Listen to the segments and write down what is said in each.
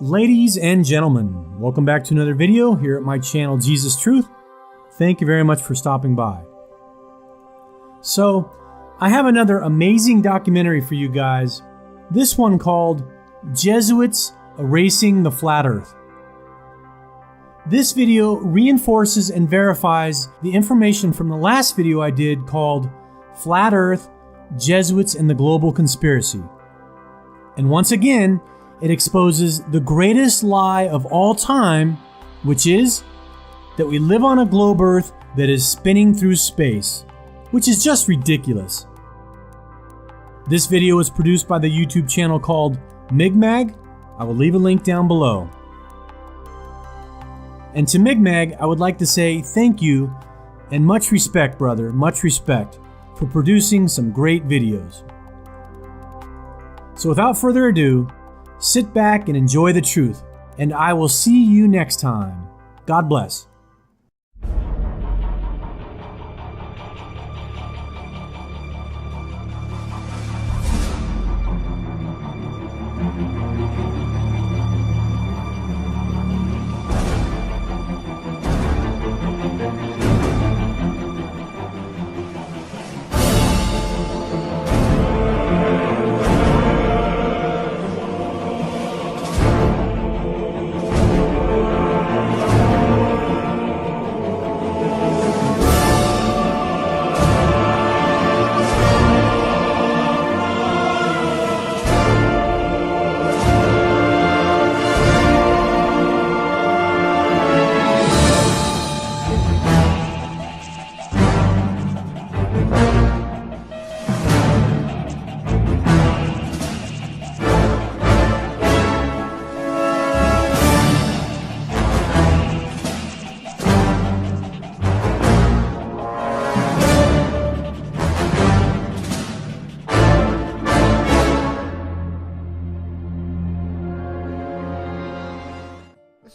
Ladies and gentlemen, welcome back to another video here at my channel, Jesus Truth. Thank you very much for stopping by. So, I have another amazing documentary for you guys. This one called Jesuits Erasing the Flat Earth. This video reinforces and verifies the information from the last video I did called Flat Earth, Jesuits and the Global Conspiracy. And once again, it exposes the greatest lie of all time, which is that we live on a globe Earth that is spinning through space, which is just ridiculous. This video was produced by the YouTube channel called Migmag. I will leave a link down below. And to Migmag, I would like to say thank you and much respect, brother, much respect for producing some great videos. So without further ado, sit back and enjoy the truth, and I will see you next time. God bless.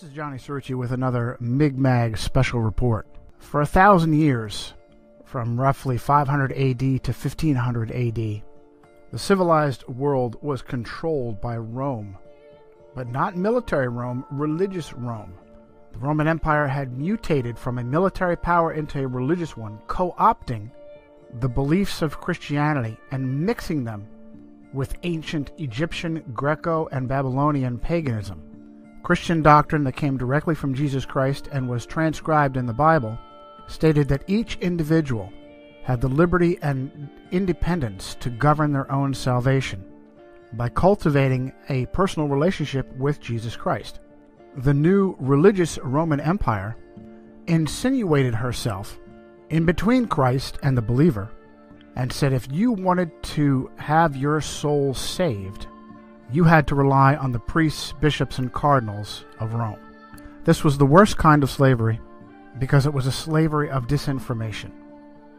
This is Johnny Cerrucci with another Migmag special report. For 1,000 years, from roughly 500 AD to 1500 AD, the civilized world was controlled by Rome, but not military Rome, religious Rome. The Roman Empire had mutated from a military power into a religious one, co-opting the beliefs of Christianity and mixing them with ancient Egyptian, Greco, and Babylonian paganism. Christian doctrine that came directly from Jesus Christ and was transcribed in the Bible stated that each individual had the liberty and independence to govern their own salvation by cultivating a personal relationship with Jesus Christ. The new religious Roman Empire insinuated herself in between Christ and the believer and said if you wanted to have your soul saved, you had to rely on the priests, bishops, and cardinals of Rome. This was the worst kind of slavery because it was a slavery of disinformation.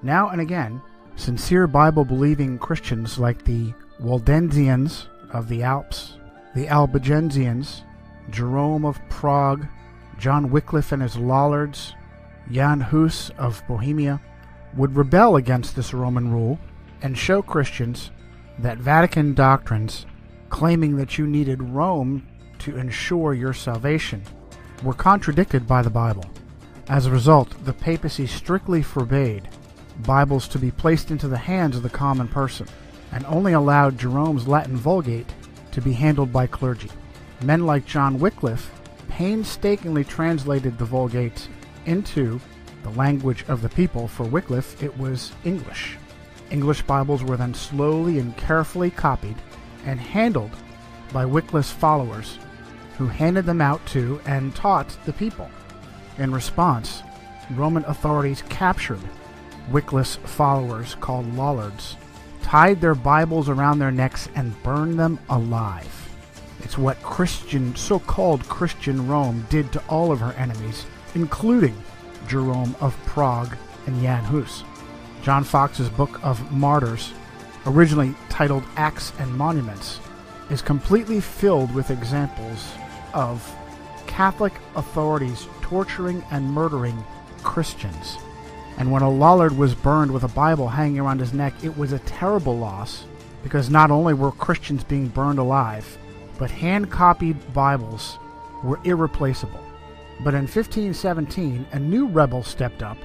Now and again, sincere Bible-believing Christians like the Waldensians of the Alps, the Albigensians, Jerome of Prague, John Wycliffe and his Lollards, Jan Hus of Bohemia, would rebel against this Roman rule and show Christians that Vatican doctrines claiming that you needed Rome to ensure your salvation were contradicted by the Bible. As a result, the papacy strictly forbade Bibles to be placed into the hands of the common person and only allowed Jerome's Latin Vulgate to be handled by clergy. Men like John Wycliffe painstakingly translated the Vulgate into the language of the people. For Wycliffe, it was English. English Bibles were then slowly and carefully copied and handled by Wycliffe's followers, who handed them out to and taught the people. In response, Roman authorities captured Wycliffe's followers, called Lollards, tied their Bibles around their necks, and burned them alive. It's what so-called Christian Rome did to all of her enemies, including Jerome of Prague and Jan Hus. John Fox's Book of Martyrs, originally titled Acts and Monuments, is completely filled with examples of Catholic authorities torturing and murdering Christians. And when a Lollard was burned with a Bible hanging around his neck, it was a terrible loss, because not only were Christians being burned alive, but hand-copied Bibles were irreplaceable. But in 1517, a new rebel stepped up,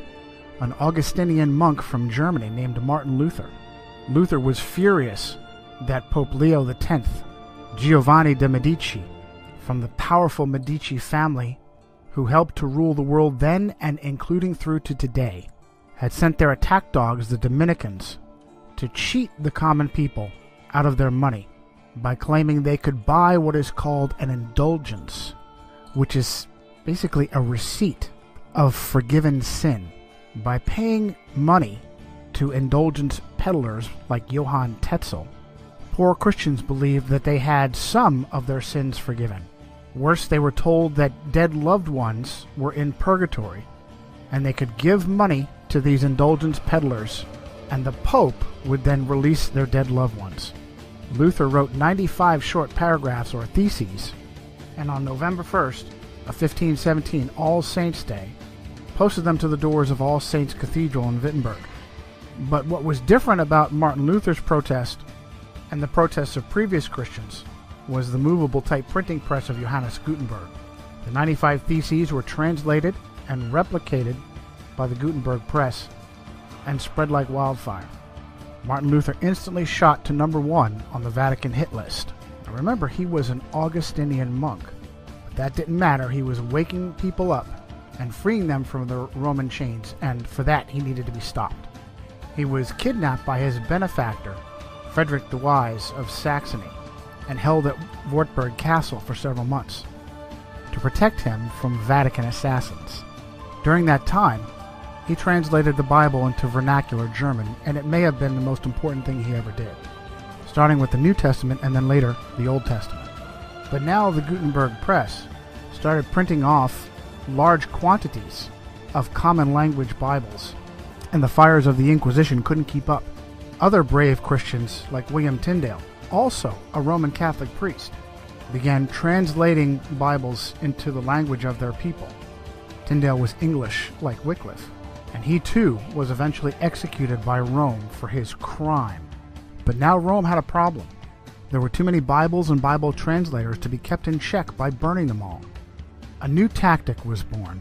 an Augustinian monk from Germany named Martin Luther. Luther was furious that Pope Leo X, Giovanni de' Medici, from the powerful Medici family who helped to rule the world then and including through to today, had sent their attack dogs, the Dominicans, to cheat the common people out of their money by claiming they could buy what is called an indulgence, which is basically a receipt of forgiven sin. By paying money to indulgence peddlers like Johann Tetzel, poor Christians believed that they had some of their sins forgiven. Worse, they were told that dead loved ones were in purgatory, and they could give money to these indulgence peddlers, and the Pope would then release their dead loved ones. Luther wrote 95 short paragraphs or theses, and on November 1st of 1517, All Saints' Day, posted them to the doors of All Saints Cathedral in Wittenberg. But what was different about Martin Luther's protest and the protests of previous Christians was the movable type printing press of Johannes Gutenberg. The 95 theses were translated and replicated by the Gutenberg press and spread like wildfire. Martin Luther instantly shot to number 1 on the Vatican hit list. Now remember, he was an Augustinian monk, but that didn't matter. He was waking people up and freeing them from the Roman chains, and for that he needed to be stopped. He was kidnapped by his benefactor, Frederick the Wise of Saxony, and held at Wartburg Castle for several months to protect him from Vatican assassins. During that time, he translated the Bible into vernacular German, and it may have been the most important thing he ever did, starting with the New Testament and then later the Old Testament. But now the Gutenberg press started printing off large quantities of common language Bibles, and the fires of the Inquisition couldn't keep up. Other brave Christians, like William Tyndale, also a Roman Catholic priest, began translating Bibles into the language of their people. Tyndale was English, like Wycliffe, and he too was eventually executed by Rome for his crime. But now Rome had a problem. There were too many Bibles and Bible translators to be kept in check by burning them all. A new tactic was born,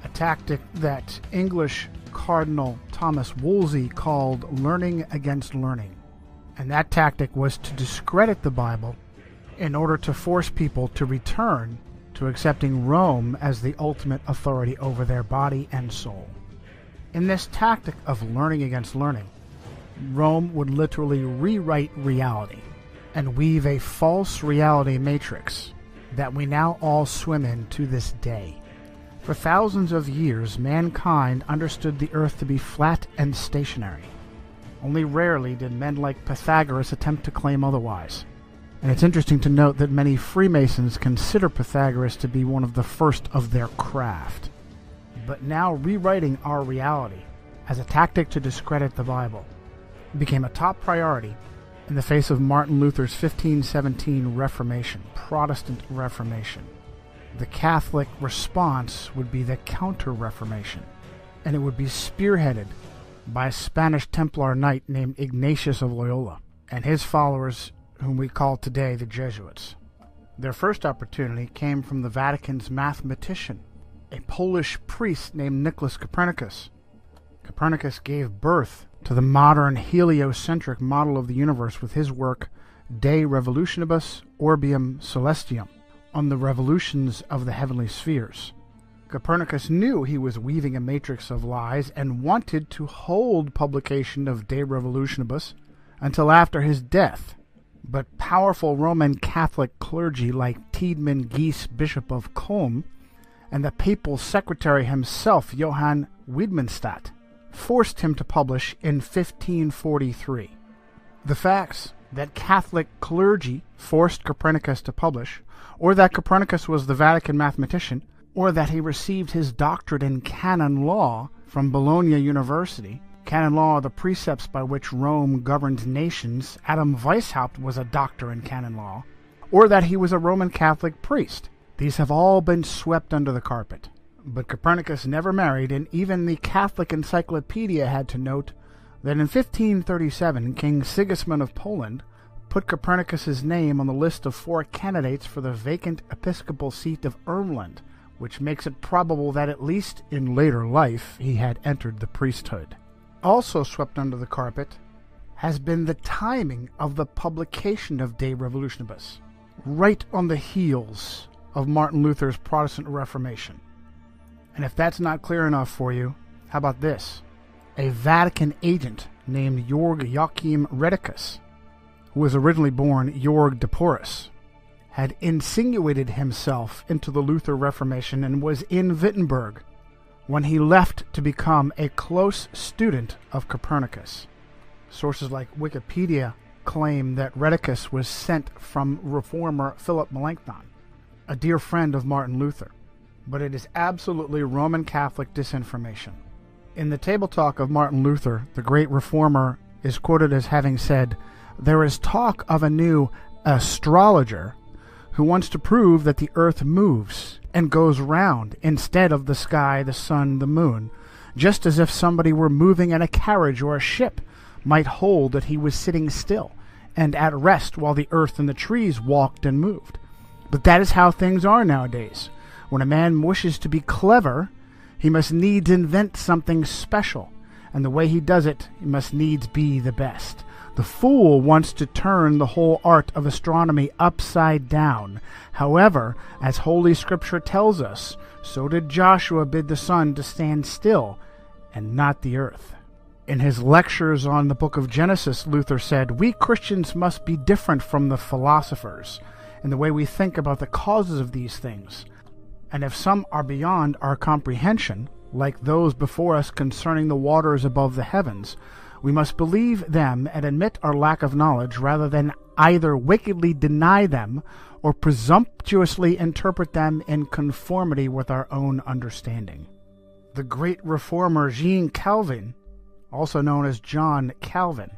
a tactic that English Cardinal Thomas Wolsey called learning against learning. And that tactic was to discredit the Bible in order to force people to return to accepting Rome as the ultimate authority over their body and soul. In this tactic of learning against learning, Rome would literally rewrite reality and weave a false reality matrix that we now all swim in to this day. For thousands of years, mankind understood the earth to be flat and stationary. Only rarely did men like Pythagoras attempt to claim otherwise. And it's interesting to note that many Freemasons consider Pythagoras to be one of the first of their craft. But now rewriting our reality as a tactic to discredit the Bible became a top priority in the face of Martin Luther's 1517 Reformation, Protestant Reformation. The Catholic response would be the Counter-Reformation, and it would be spearheaded by a Spanish Templar knight named Ignatius of Loyola and his followers, whom we call today the Jesuits. Their first opportunity came from the Vatican's mathematician, a Polish priest named Nicholas Copernicus. Copernicus gave birth to the modern heliocentric model of the universe with his work De Revolutionibus Orbium Celestium, on the revolutions of the heavenly spheres. Copernicus knew he was weaving a matrix of lies and wanted to hold publication of De Revolutionibus until after his death. But powerful Roman Catholic clergy like Tiedemann Gies, Bishop of Culm, and the papal secretary himself, Johann Wiedmanstadt, forced him to publish in 1543. The facts that Catholic clergy forced Copernicus to publish, or that Copernicus was the Vatican mathematician, or that he received his doctorate in canon law from Bologna University. Canon law are the precepts by which Rome governs nations. Adam Weishaupt was a doctor in canon law. Or that he was a Roman Catholic priest. These have all been swept under the carpet. But Copernicus never married, and even the Catholic Encyclopedia had to note that in 1537 King Sigismund of Poland put Copernicus's name on the list of 4 candidates for the vacant episcopal seat of Ermland, which makes it probable that at least in later life he had entered the priesthood. Also swept under the carpet has been the timing of the publication of De Revolutionibus, right on the heels of Martin Luther's Protestant Reformation. And if that's not clear enough for you, how about this? A Vatican agent named Georg Joachim Redicus, who was originally born Georg de Porus, had insinuated himself into the Luther Reformation and was in Wittenberg when he left to become a close student of Copernicus. Sources like Wikipedia claim that Redicus was sent from reformer Philip Melanchthon, a dear friend of Martin Luther, but it is absolutely Roman Catholic disinformation. In the Table Talk of Martin Luther, the great reformer is quoted as having said, "There is talk of a new astrologer who wants to prove that the earth moves and goes round instead of the sky, the sun, the moon, just as if somebody were moving in a carriage or a ship might hold that he was sitting still and at rest while the earth and the trees walked and moved. But that is how things are nowadays. When a man wishes to be clever, he must needs invent something special, and the way he does it, he must needs be the best. The fool wants to turn the whole art of astronomy upside down. However, as Holy Scripture tells us, so did Joshua bid the sun to stand still, and not the earth." In his lectures on the book of Genesis, Luther said, "We Christians must be different from the philosophers in the way we think about the causes of these things. And if some are beyond our comprehension, like those before us concerning the waters above the heavens, we must believe them and admit our lack of knowledge rather than either wickedly deny them or presumptuously interpret them in conformity with our own understanding." The great reformer Jean Calvin, also known as John Calvin,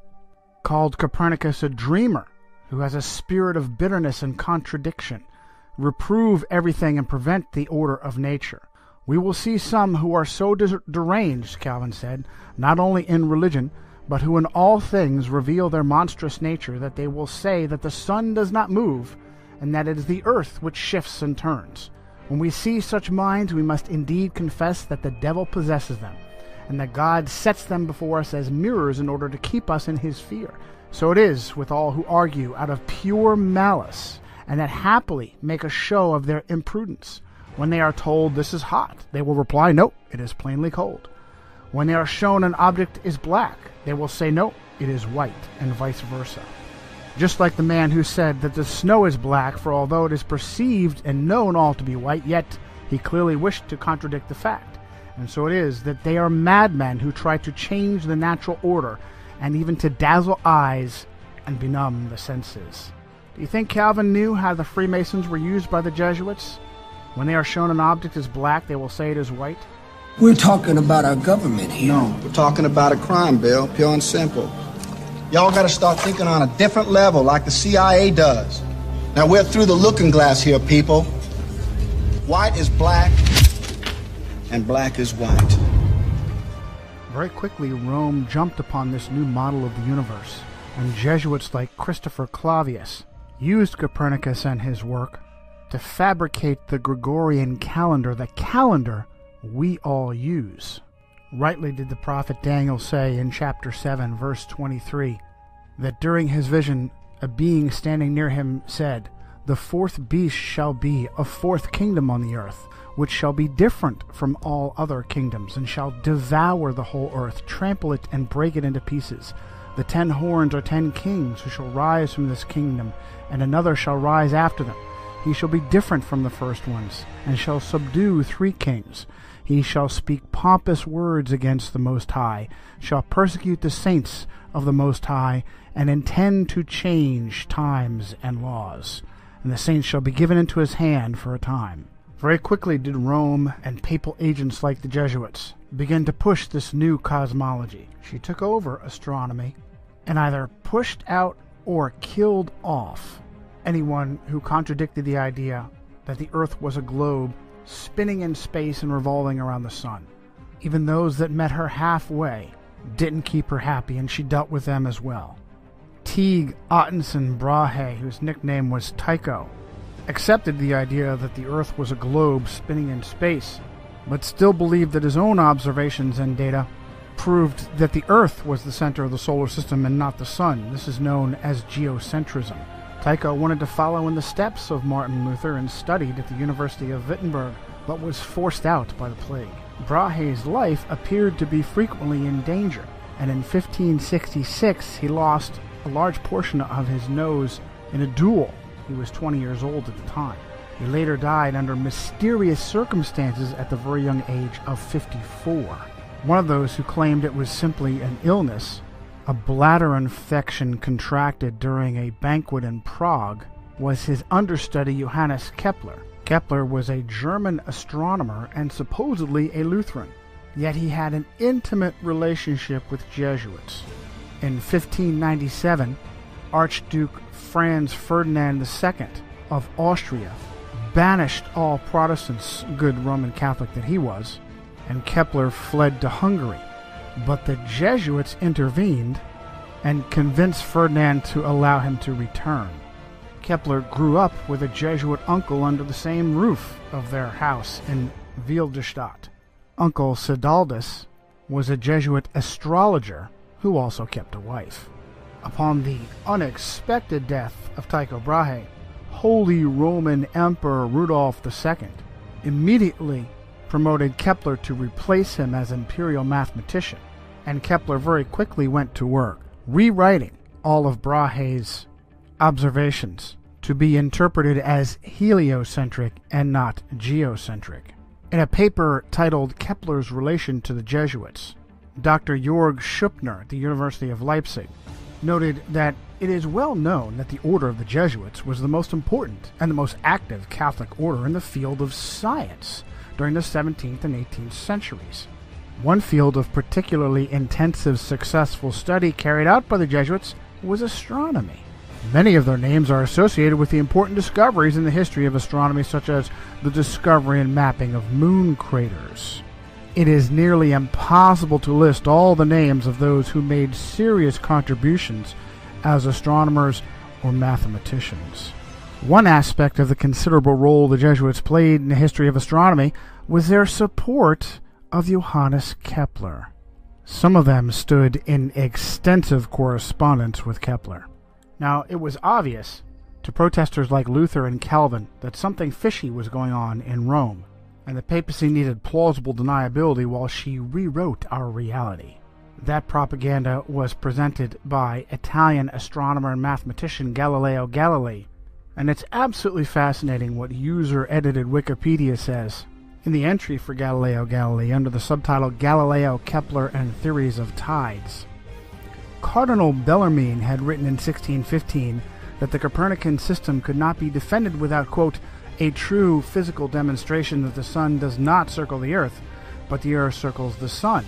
called Copernicus a dreamer who has a spirit of bitterness and contradiction, reprove everything and prevent the order of nature. "We will see some who are so deranged," Calvin said, "not only in religion, but who in all things reveal their monstrous nature, that they will say that the sun does not move, and that it is the earth which shifts and turns. When we see such minds, we must indeed confess that the devil possesses them, and that God sets them before us as mirrors in order to keep us in his fear. So it is with all who argue out of pure malice, and that happily make a show of their imprudence. When they are told this is hot, they will reply, no, it is plainly cold. When they are shown an object is black, they will say, no, it is white, and vice versa. Just like the man who said that the snow is black, for although it is perceived and known all to be white, yet he clearly wished to contradict the fact. And so it is that they are madmen who try to change the natural order, and even to dazzle eyes and benumb the senses. Do you think Calvin knew how the Freemasons were used by the Jesuits? When they are shown an object as black, they will say it is white. We're talking about our government here. No, we're talking about a crime, Bill, pure and simple. Y'all gotta start thinking on a different level, like the CIA does. Now, we're through the looking glass here, people. White is black, and black is white. Very quickly, Rome jumped upon this new model of the universe, and Jesuits like Christopher Clavius used Copernicus and his work to fabricate the Gregorian calendar, the calendar we all use. Rightly did the prophet Daniel say in chapter 7, verse 23, that during his vision, a being standing near him said, "The fourth beast shall be a fourth kingdom on the earth, which shall be different from all other kingdoms, and shall devour the whole earth, trample it, and break it into pieces. The 10 horns are 10 kings who shall rise from this kingdom, and another shall rise after them. He shall be different from the first ones, and shall subdue 3 kings. He shall speak pompous words against the Most High, shall persecute the saints of the Most High, and intend to change times and laws. And the saints shall be given into his hand for a time." Very quickly did Rome and papal agents like the Jesuits begin to push this new cosmology. She took over astronomy and either pushed out or killed off anyone who contradicted the idea that the earth was a globe spinning in space and revolving around the sun. Even those that met her halfway didn't keep her happy, and she dealt with them as well. Teague Ottenson Brahe, whose nickname was Tycho, accepted the idea that the Earth was a globe spinning in space, but still believed that his own observations and data proved that the Earth was the center of the solar system and not the Sun. This is known as geocentrism. Tycho wanted to follow in the steps of Martin Luther and studied at the University of Wittenberg, but was forced out by the plague. Brahe's life appeared to be frequently in danger, and in 1566 he lost a large portion of his nose in a duel. He was 20 years old at the time. He later died under mysterious circumstances at the very young age of 54. One of those who claimed it was simply an illness, a bladder infection contracted during a banquet in Prague, was his understudy Johannes Kepler. Kepler was a German astronomer and supposedly a Lutheran, yet he had an intimate relationship with Jesuits. In 1597, Archduke Franz Ferdinand II of Austria banished all Protestants, good Roman Catholic that he was, and Kepler fled to Hungary. But the Jesuits intervened and convinced Ferdinand to allow him to return. Kepler grew up with a Jesuit uncle under the same roof of their house in Wilderstadt. Uncle Sidaldus was a Jesuit astrologer who also kept a wife. Upon the unexpected death of Tycho Brahe, Holy Roman Emperor Rudolf II immediately promoted Kepler to replace him as imperial mathematician, and Kepler very quickly went to work, rewriting all of Brahe's observations to be interpreted as heliocentric and not geocentric. In a paper titled Kepler's Relation to the Jesuits, Dr. Jörg Schuppner at the University of Leipzig noted that it is well known that the order of the Jesuits was the most important and the most active Catholic order in the field of science during the 17th and 18th centuries. One field of particularly intensive successful study carried out by the Jesuits was astronomy. Many of their names are associated with the important discoveries in the history of astronomy, such as the discovery and mapping of moon craters. It is nearly impossible to list all the names of those who made serious contributions as astronomers or mathematicians. One aspect of the considerable role the Jesuits played in the history of astronomy was their support of Johannes Kepler. Some of them stood in extensive correspondence with Kepler. Now, it was obvious to protesters like Luther and Calvin that something fishy was going on in Rome, and the papacy needed plausible deniability while she rewrote our reality. That propaganda was presented by Italian astronomer and mathematician Galileo Galilei, and it's absolutely fascinating what user-edited Wikipedia says. In the entry for Galileo Galilei, under the subtitle Galileo, Kepler, and Theories of Tides, Cardinal Bellarmine had written in 1615 that the Copernican system could not be defended without, quote, a true physical demonstration that the sun does not circle the earth, but the earth circles the sun.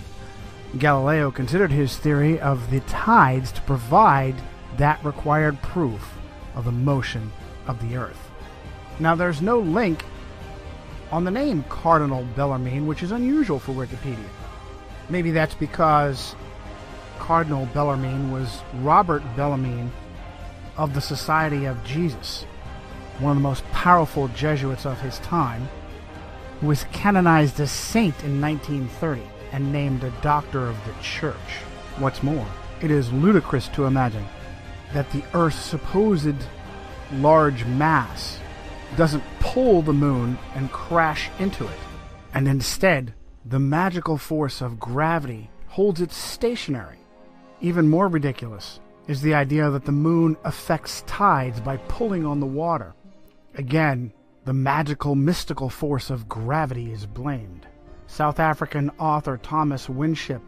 Galileo considered his theory of the tides to provide that required proof of the motion of the earth. Now, there's no link on the name Cardinal Bellarmine, which is unusual for Wikipedia. Maybe that's because Cardinal Bellarmine was Robert Bellarmine of the Society of Jesus, one of the most powerful Jesuits of his time, who was canonized as saint in 1930 and named a doctor of the church. What's more, it is ludicrous to imagine that the Earth's supposed large mass doesn't pull the moon and crash into it, and instead the magical force of gravity holds it stationary. Even more ridiculous is the idea that the moon affects tides by pulling on the water. Again, the magical, mystical force of gravity is blamed. South African author Thomas Winship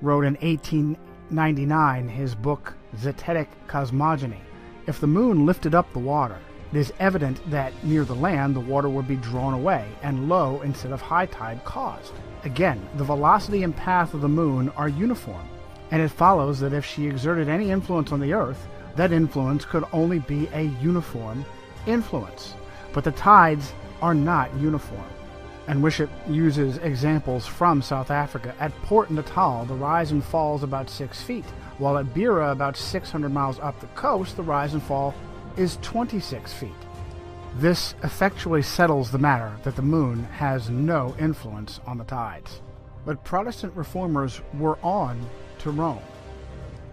wrote in 1899 his book Zetetic Cosmogony. If the moon lifted up the water, it is evident that near the land the water would be drawn away and low instead of high tide caused. Again, the velocity and path of the moon are uniform, and it follows that if she exerted any influence on the earth, that influence could only be a uniform influence. But the tides are not uniform. and Wishart uses examples from South Africa. At Port Natal, the rise and fall is about 6 feet, while at Beira, about 600 miles up the coast, the rise and fall is 26 feet. This effectually settles the matter that the moon has no influence on the tides. But Protestant reformers were on to Rome.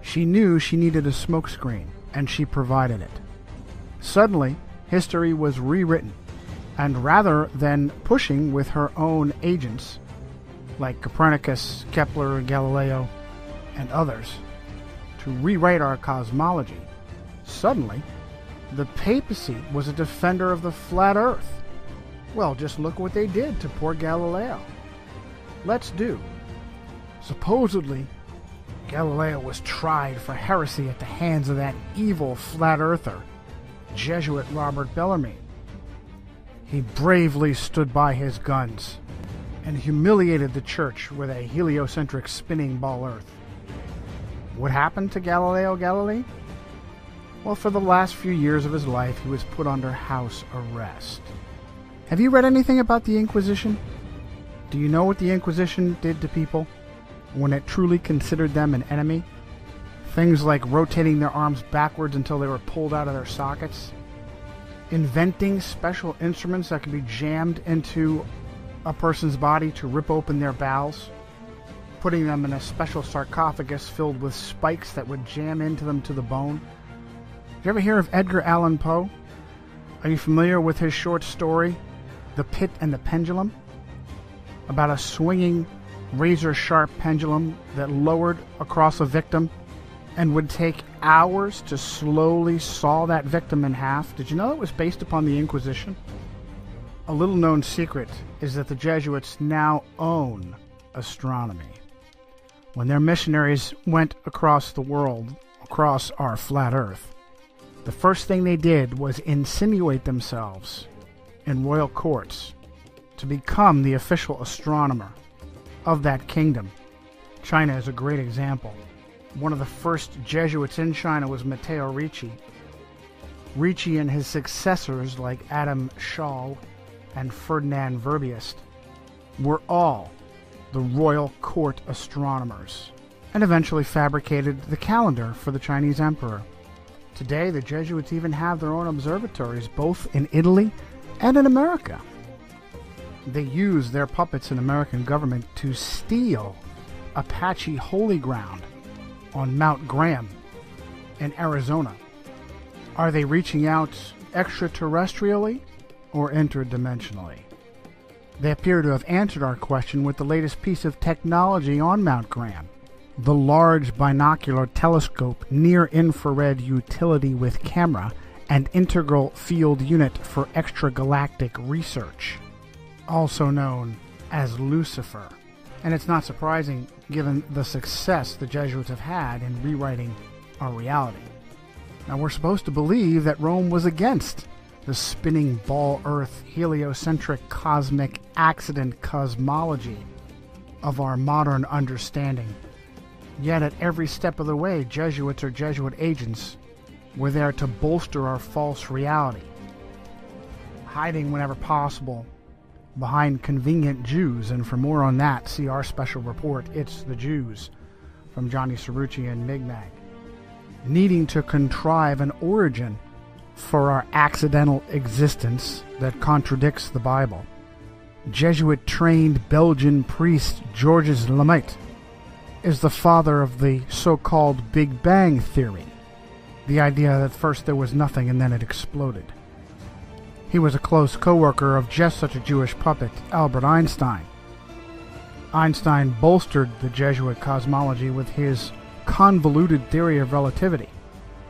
She knew she needed a smokescreen, and she provided it. Suddenly, history was rewritten, and rather than pushing with her own agents, like Copernicus, Kepler, Galileo, and others, to rewrite our cosmology, suddenly, the papacy was a defender of the flat earth. Well, just look what they did to poor Galileo. Let's do. Supposedly, Galileo was tried for heresy at the hands of that evil flat earther, Jesuit Robert Bellarmine. He bravely stood by his guns and humiliated the church with a heliocentric spinning ball earth. What happened to Galileo Galilei? Well, for the last few years of his life, he was put under house arrest. Have you read anything about the Inquisition? Do you know what the Inquisition did to people when it truly considered them an enemy? Things like rotating their arms backwards until they were pulled out of their sockets, inventing special instruments that could be jammed into a person's body to rip open their bowels, putting them in a special sarcophagus filled with spikes that would jam into them to the bone. Did you ever hear of Edgar Allan Poe? Are you familiar with his short story, The Pit and the Pendulum? About a swinging, razor-sharp pendulum that lowered across a victim and would take hours to slowly saw that victim in half. Did you know it was based upon the Inquisition? A little-known secret is that the Jesuits now own astronomy. When their missionaries went across the world, across our flat earth, the first thing they did was insinuate themselves in royal courts to become the official astronomer of that kingdom. China is a great example. One of the first Jesuits in China was Matteo Ricci. Ricci and his successors like Adam Schall and Ferdinand Verbiest were all the royal court astronomers and eventually fabricated the calendar for the Chinese emperor. Today, the Jesuits even have their own observatories both in Italy and in America. They use their puppets in American government to steal Apache holy ground on Mount Graham in Arizona. Are they reaching out extraterrestrially or interdimensionally? They appear to have answered our question with the latest piece of technology on Mount Graham, the Large Binocular Telescope Near-Infrared Utility with Camera and Integral Field Unit for Extragalactic Research, also known as Lucifer. And it's not surprising given the success the Jesuits have had in rewriting our reality. Now, we're supposed to believe that Rome was against the spinning ball earth heliocentric cosmic accident cosmology of our modern understanding. Yet at every step of the way, Jesuits or Jesuit agents were there to bolster our false reality, hiding whenever possible behind convenient Jews. And for more on that, see our special report, It's the Jews, from Johnny Cerrucci and Migmag. Needing to contrive an origin for our accidental existence that contradicts the Bible, Jesuit-trained Belgian priest Georges Lemaitre is the father of the so-called Big Bang Theory, the idea that first there was nothing and then it exploded. He was a close co-worker of just such a Jewish puppet, Albert Einstein. Einstein bolstered the Jesuit cosmology with his convoluted theory of relativity.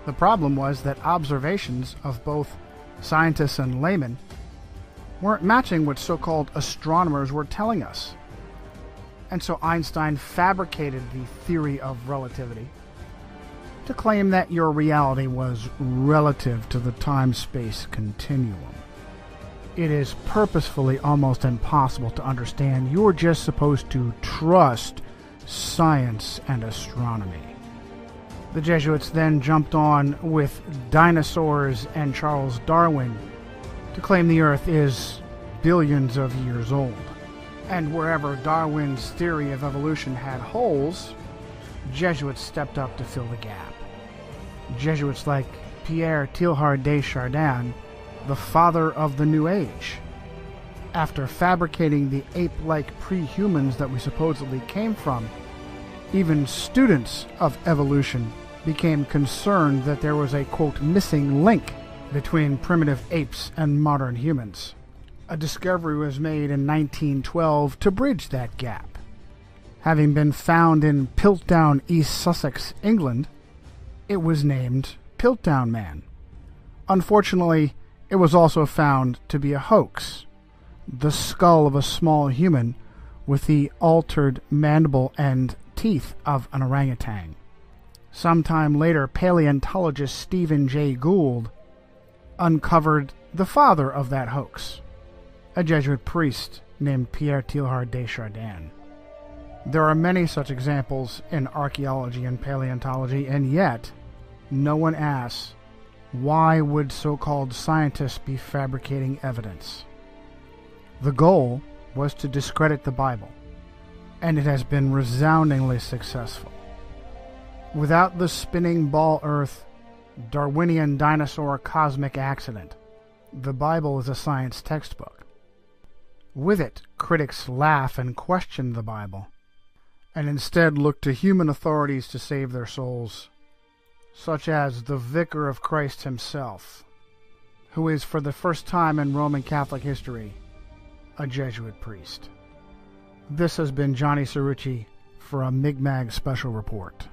The problem was that observations of both scientists and laymen weren't matching what so-called astronomers were telling us. And so Einstein fabricated the theory of relativity to claim that your reality was relative to the time-space continuum. It is purposefully almost impossible to understand. You're just supposed to trust science and astronomy. The Jesuits then jumped on with dinosaurs and Charles Darwin to claim the Earth is billions of years old. And wherever Darwin's theory of evolution had holes, Jesuits stepped up to fill the gap. Jesuits like Pierre Teilhard de Chardin, the father of the New Age. After fabricating the ape-like pre-humans that we supposedly came from, even students of evolution became concerned that there was a, quote, missing link between primitive apes and modern humans. A discovery was made in 1912 to bridge that gap. Having been found in Piltdown, East Sussex, England, it was named Piltdown Man. Unfortunately, it was also found to be a hoax. The skull of a small human with the altered mandible and teeth of an orangutan. Sometime later, paleontologist Stephen Jay Gould uncovered the father of that hoax, a Jesuit priest named Pierre Teilhard de Chardin. There are many such examples in archaeology and paleontology, and yet no one asks, why would so-called scientists be fabricating evidence? The goal was to discredit the Bible, and it has been resoundingly successful. Without the spinning ball Earth, Darwinian dinosaur cosmic accident, the Bible is a science textbook. With it, critics laugh and question the Bible, and instead look to human authorities to save their souls, such as the Vicar of Christ himself, who is for the first time in Roman Catholic history a Jesuit priest. This has been Johnny Cerrucci for a Mi'kmaq Special Report.